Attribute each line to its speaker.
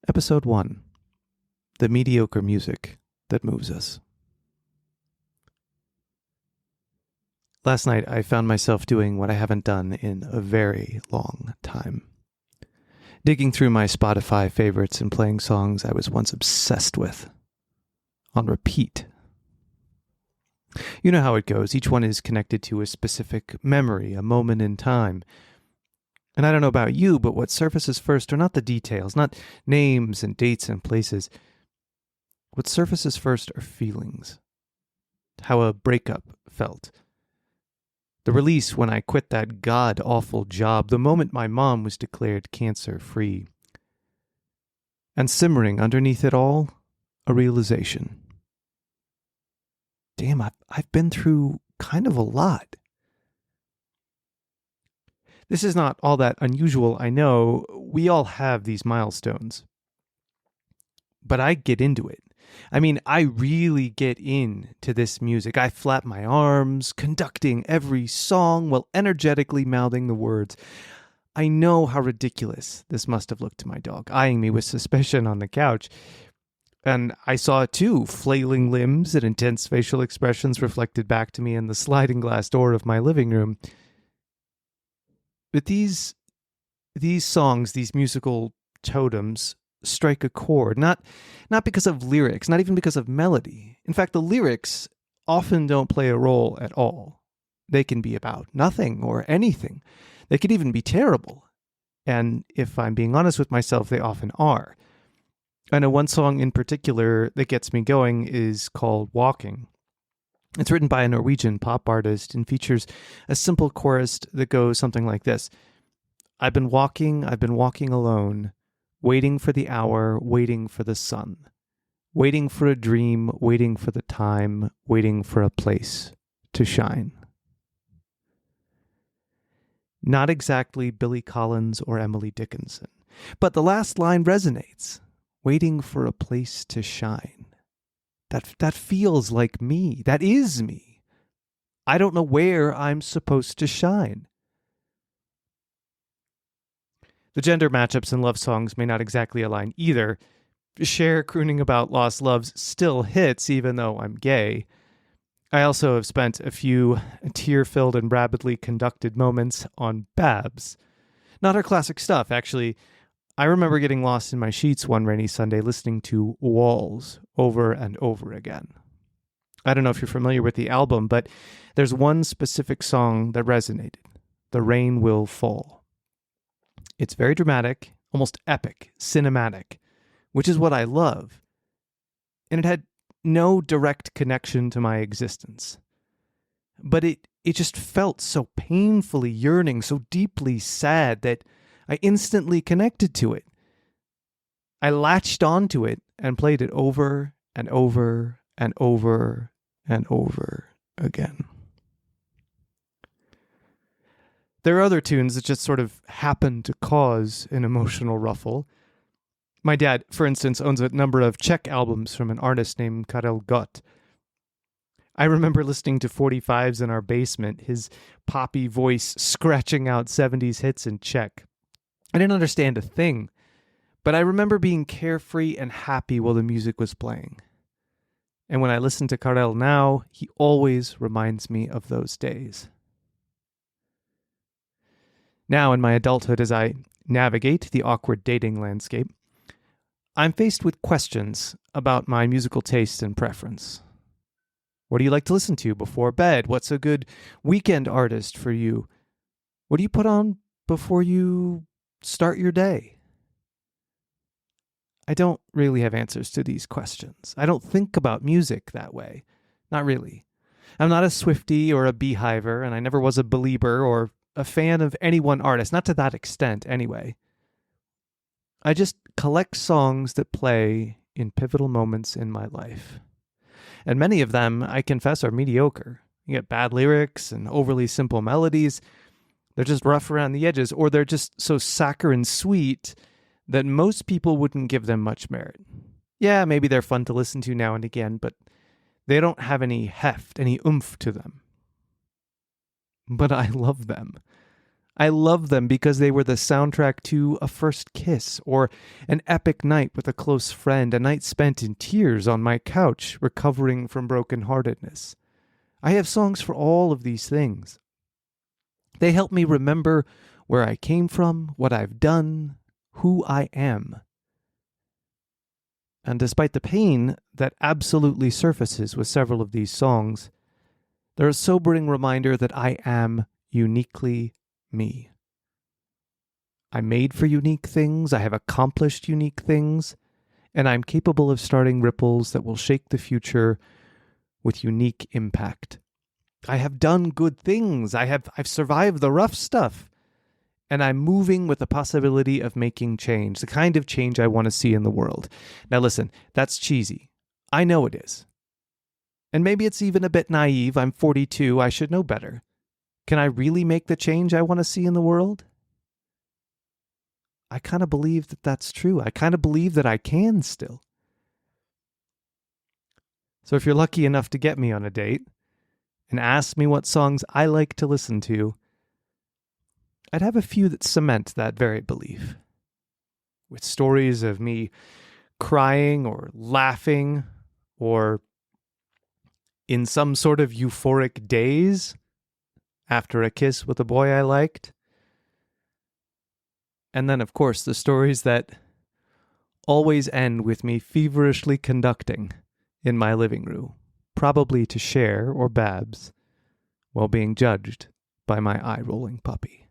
Speaker 1: Episode 1. The Mediocre Music That Moves Us. Last night, I found myself doing what I haven't done in a very long time. Digging through my Spotify favorites and playing songs I was once obsessed with. On repeat. You know how it goes. Each one is connected to a specific memory, a moment in time. And I don't know about you, but what surfaces first are not the details, not names and dates and places. What surfaces first are feelings. How a breakup felt. The release when I quit that god-awful job, the moment my mom was declared cancer-free. And simmering underneath it all, a realization. Damn, I've been through kind of a lot. This is not all that unusual, I know. We all have these milestones. But I get into it. I mean, I really get into this music. I flap my arms, conducting every song while energetically mouthing the words. I know how ridiculous this must have looked to my dog, eyeing me with suspicion on the couch. And I saw it too, flailing limbs and intense facial expressions reflected back to me in the sliding glass door of my living room. But these songs, these musical totems, strike a chord, not because of lyrics, not even because of melody. In fact, the lyrics often don't play a role at all. They can be about nothing or anything. They could even be terrible. And if I'm being honest with myself, they often are. I know one song in particular that gets me going is called Walking. It's written by a Norwegian pop artist and features a simple chorus that goes something like this. I've been walking alone, waiting for the hour, waiting for the sun, waiting for a dream, waiting for the time, waiting for a place to shine. Not exactly Billy Collins or Emily Dickinson, but the last line resonates. Waiting for a place to shine. That feels like me. That is me. I don't know where I'm supposed to shine. The gender matchups in love songs may not exactly align either. Cher crooning about lost loves still hits, even though I'm gay. I also have spent a few tear-filled and rapidly conducted moments on Babs. Not her classic stuff, actually. I remember getting lost in my sheets one rainy Sunday listening to Walls over and over again. I don't know if you're familiar with the album, but there's one specific song that resonated. The Rain Will Fall. It's very dramatic, almost epic, cinematic, which is what I love. And it had no direct connection to my existence. But it just felt so painfully yearning, so deeply sad that I instantly connected to it. I latched onto it and played it over and over and over and over again. There are other tunes that just sort of happen to cause an emotional ruffle. My dad, for instance, owns a number of Czech albums from an artist named Karel Gott. I remember listening to 45s in our basement, his poppy voice scratching out 70s hits in Czech. I didn't understand a thing, but I remember being carefree and happy while the music was playing. And when I listen to Karel now, he always reminds me of those days. Now, in my adulthood, as I navigate the awkward dating landscape, I'm faced with questions about my musical taste and preference. What do you like to listen to before bed? What's a good weekend artist for you? What do you put on before you start your day? I don't really have answers to these questions. I don't think about music that way. Not really. I'm not a Swiftie or a Beehiver, and I never was a Belieber or a fan of any one artist, not to that extent anyway. I just collect songs that play in pivotal moments in my life. And many of them, I confess, are mediocre. You get bad lyrics and overly simple melodies. They're just rough around the edges, or they're just so saccharine sweet that most people wouldn't give them much merit. Yeah, maybe they're fun to listen to now and again, but they don't have any heft, any oomph to them. But I love them. I love them because they were the soundtrack to a first kiss, or an epic night with a close friend, a night spent in tears on my couch, recovering from brokenheartedness. I have songs for all of these things. They help me remember where I came from, what I've done, who I am. And despite the pain that absolutely surfaces with several of these songs, they're a sobering reminder that I am uniquely me. I'm made for unique things, I have accomplished unique things, and I'm capable of starting ripples that will shake the future with unique impact. I have done good things, I've survived the rough stuff, and I'm moving with the possibility of making change, the kind of change I want to see in the world. Now listen, that's cheesy. I know it is. And maybe it's even a bit naive. I'm 42, I should know better. Can I really make the change I want to see in the world? I kind of believe that that's true. I kind of believe that I can still. So if you're lucky enough to get me on a date and ask me what songs I like to listen to, I'd have a few that cement that very belief. With stories of me crying or laughing or in some sort of euphoric daze after a kiss with a boy I liked. And then, of course, the stories that always end with me feverishly conducting in my living room, probably to Cher or Babs, while being judged by my eye-rolling puppy.